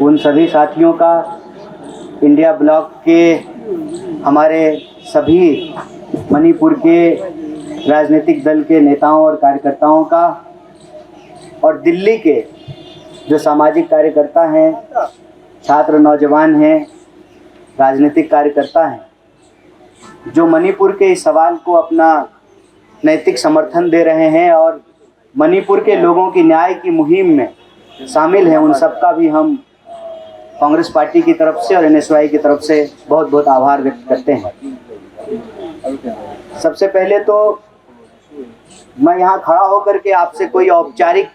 उन सभी साथियों का, इंडिया ब्लॉक के हमारे सभी मणिपुर के राजनीतिक दल के नेताओं और कार्यकर्ताओं का, और दिल्ली के जो सामाजिक कार्यकर्ता हैं, छात्र नौजवान हैं, राजनीतिक कार्यकर्ता हैं, जो मणिपुर के इस सवाल को अपना नैतिक समर्थन दे रहे हैं और मणिपुर के लोगों की न्याय की मुहिम में शामिल हैं, उन सबका भी हम कांग्रेस पार्टी की तरफ से और एनएसयूआई की तरफ से बहुत बहुत आभार व्यक्त करते हैं। सबसे पहले तो मैं यहाँ खड़ा होकर के आपसे कोई औपचारिक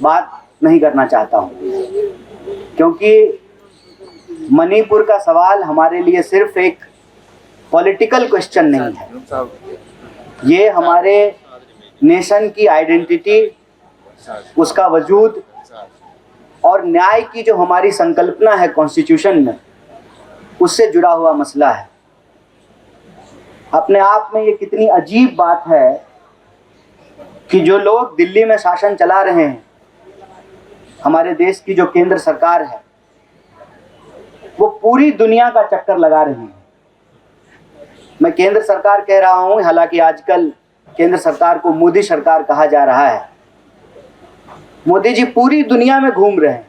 बात नहीं करना चाहता हूँ, क्योंकि मणिपुर का सवाल हमारे लिए सिर्फ एक पॉलिटिकल क्वेश्चन नहीं है। ये हमारे नेशन की आइडेंटिटी, उसका वजूद और न्याय की जो हमारी संकल्पना है कॉन्स्टिट्यूशन में, उससे जुड़ा हुआ मसला है। अपने आप में ये कितनी अजीब बात है कि जो लोग दिल्ली में शासन चला रहे हैं, हमारे देश की जो केंद्र सरकार है, वो पूरी दुनिया का चक्कर लगा रहे हैं। मैं केंद्र सरकार कह रहा हूं, हालांकि आजकल केंद्र सरकार को मोदी सरकार कहा जा रहा है। मोदी जी पूरी दुनिया में घूम रहे हैं,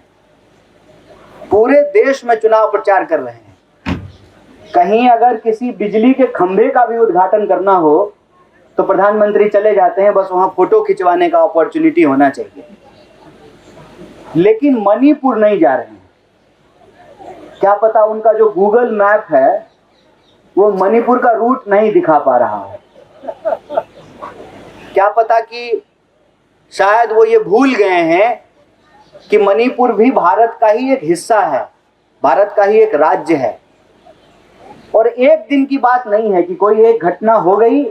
पूरे देश में चुनाव प्रचार कर रहे हैं। कहीं अगर किसी बिजली के खंभे का भी उद्घाटन करना हो तो प्रधानमंत्री चले जाते हैं, बस वहां फोटो खिंचवाने का अपॉर्चुनिटी होना चाहिए। लेकिन मणिपुर नहीं जा रहे हैं। क्या पता उनका जो गूगल मैप है वो मणिपुर का रूट नहीं दिखा पा रहा है। क्या पता कि शायद वो ये भूल गए हैं कि मणिपुर भी भारत का ही एक हिस्सा है, भारत का ही एक राज्य है। और एक दिन की बात नहीं है कि कोई एक घटना हो गई,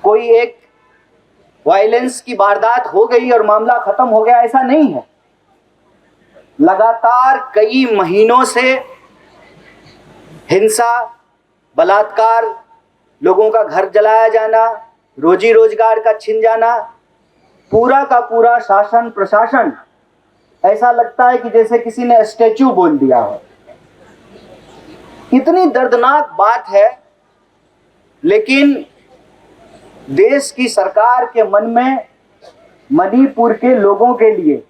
कोई एक वायलेंस की वारदात हो गई और मामला खत्म हो गया, ऐसा नहीं है। लगातार कई महीनों से हिंसा, बलात्कार, लोगों का घर जलाया जाना, रोजी रोजगार का छिन जाना, पूरा का पूरा शासन प्रशासन ऐसा लगता है कि जैसे किसी ने स्टैचू बोल दिया हो। इतनी दर्दनाक बात है, लेकिन देश की सरकार के मन में मणिपुर के लोगों के लिए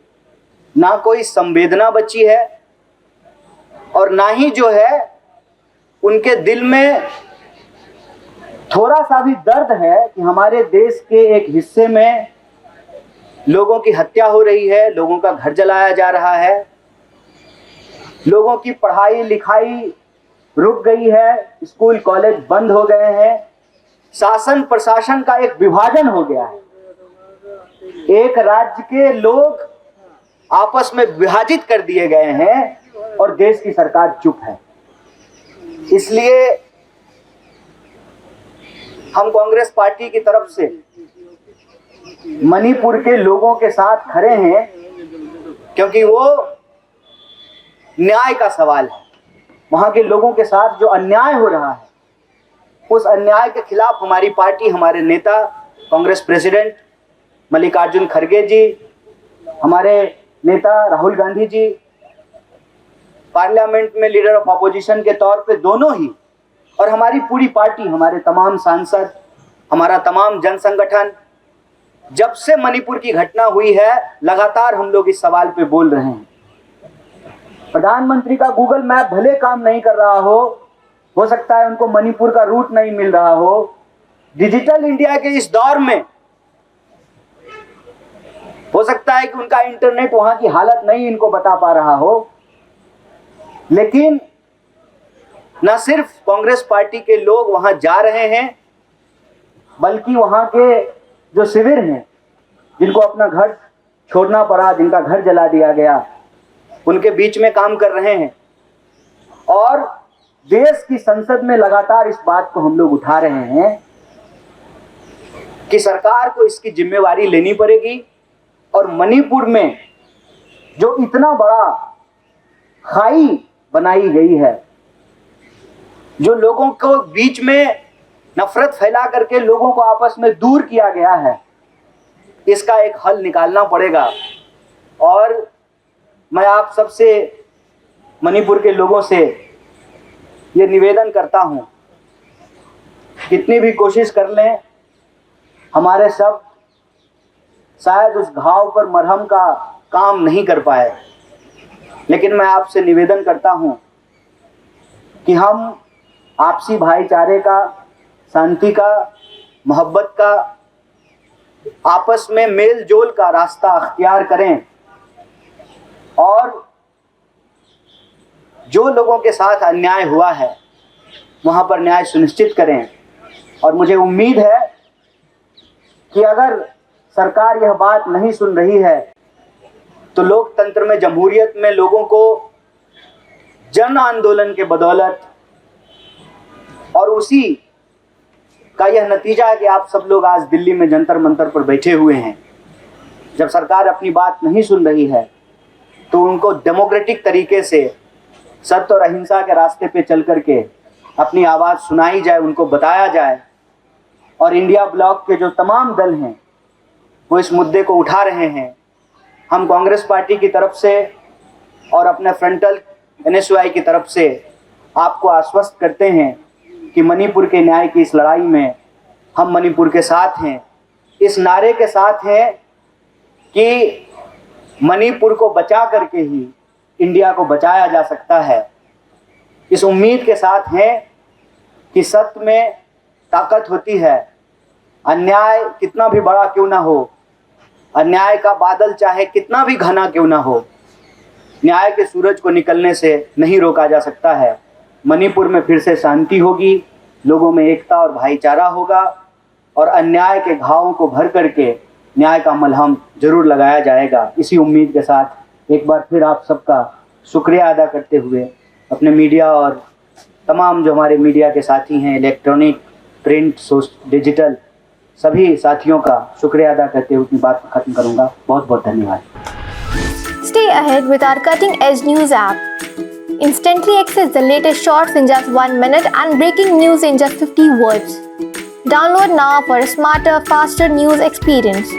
ना कोई संवेदना बची है और ना ही जो है उनके दिल में थोड़ा सा भी दर्द है कि हमारे देश के एक हिस्से में लोगों की हत्या हो रही है, लोगों का घर जलाया जा रहा है, लोगों की पढ़ाई लिखाई रुक गई है, स्कूल कॉलेज बंद हो गए हैं, शासन प्रशासन का एक विभाजन हो गया है। एक राज्य के लोग आपस में विभाजित कर दिए गए हैं और देश की सरकार चुप है। इसलिए हम कांग्रेस पार्टी की तरफ से मणिपुर के लोगों के साथ खड़े हैं, क्योंकि वो न्याय का सवाल है। वहां के लोगों के साथ जो अन्याय हो रहा है, उस अन्याय के खिलाफ हमारी पार्टी, हमारे नेता कांग्रेस प्रेसिडेंट मल्लिकार्जुन खड़गे जी, हमारे नेता राहुल गांधी जी, पार्लियामेंट में लीडर ऑफ अपोजिशन के तौर पे दोनों ही, और हमारी पूरी पार्टी, हमारे तमाम सांसद, हमारा तमाम जन संगठन, जब से मणिपुर की घटना हुई है लगातार हम लोग इस सवाल पे बोल रहे हैं। प्रधानमंत्री का गूगल मैप भले काम नहीं कर रहा हो सकता है उनको मणिपुर का रूट नहीं मिल रहा हो, डिजिटल इंडिया के इस दौर में हो सकता है कि उनका इंटरनेट वहां की हालत नहीं इनको बता पा रहा हो, लेकिन न सिर्फ कांग्रेस पार्टी के लोग वहां जा रहे हैं, बल्कि वहां के जो शिविर हैं, जिनको अपना घर छोड़ना पड़ा, जिनका घर जला दिया गया, उनके बीच में काम कर रहे हैं। और देश की संसद में लगातार इस बात को हम लोग उठा रहे हैं कि सरकार को इसकी जिम्मेवारी लेनी पड़ेगी और मणिपुर में जो इतना बड़ा खाई बनाई गई है, जो लोगों को बीच में नफरत फैला करके लोगों को आपस में दूर किया गया है, इसका एक हल निकालना पड़ेगा। और मैं आप सबसे, मणिपुर के लोगों से ये निवेदन करता हूँ, कितनी भी कोशिश कर लें हमारे शब्द शायद उस घाव पर मरहम का काम नहीं कर पाए, लेकिन मैं आपसे निवेदन करता हूँ कि हम आपसी भाईचारे का, शांति का, मोहब्बत का, आपस में मेल जोल का रास्ता अख्तियार करें और जो लोगों के साथ अन्याय हुआ है वहाँ पर न्याय सुनिश्चित करें। और मुझे उम्मीद है कि अगर सरकार यह बात नहीं सुन रही है तो लोकतंत्र में, जमहूरियत में लोगों को जन आंदोलन के बदौलत, और उसी का यह नतीजा है कि आप सब लोग आज दिल्ली में जंतर मंतर पर बैठे हुए हैं। जब सरकार अपनी बात नहीं सुन रही है तो उनको डेमोक्रेटिक तरीके से सत्य और अहिंसा के रास्ते पे चल करके अपनी आवाज़ सुनाई जाए, उनको बताया जाए। और इंडिया ब्लॉक के जो तमाम दल हैं वो इस मुद्दे को उठा रहे हैं। हम कांग्रेस पार्टी की तरफ से और अपने फ्रंटल NSUI की तरफ से आपको आश्वस्त करते हैं कि मणिपुर के न्याय की इस लड़ाई में हम मणिपुर के साथ हैं। इस नारे के साथ हैं कि मणिपुर को बचा करके ही इंडिया को बचाया जा सकता है। इस उम्मीद के साथ हैं कि सत्य में ताकत होती है। अन्याय कितना भी बड़ा क्यों ना हो, अन्याय का बादल चाहे कितना भी घना क्यों ना हो, न्याय के सूरज को निकलने से नहीं रोका जा सकता है। मणिपुर में फिर से शांति होगी, लोगों में एकता और भाईचारा होगा और अन्याय के घावों को भर करके न्याय का मलहम जरूर लगाया जाएगा। इसी उम्मीद के साथ एक बार फिर आप सबका शुक्रिया अदा करते हुए, अपने मीडिया और तमाम जो हमारे मीडिया के साथी हैं, इलेक्ट्रॉनिक, प्रिंट, डिजिटल, सभी साथियों का शुक्रिया अदा करते हुए अपनी बात को खत्म करूंगा। बहुत बहुत धन्यवाद। Stay ahead with our cutting edge news app. Instantly access the latest shorts in just 1 minute and breaking news in just 50 words. Download now for a smarter, faster news experience.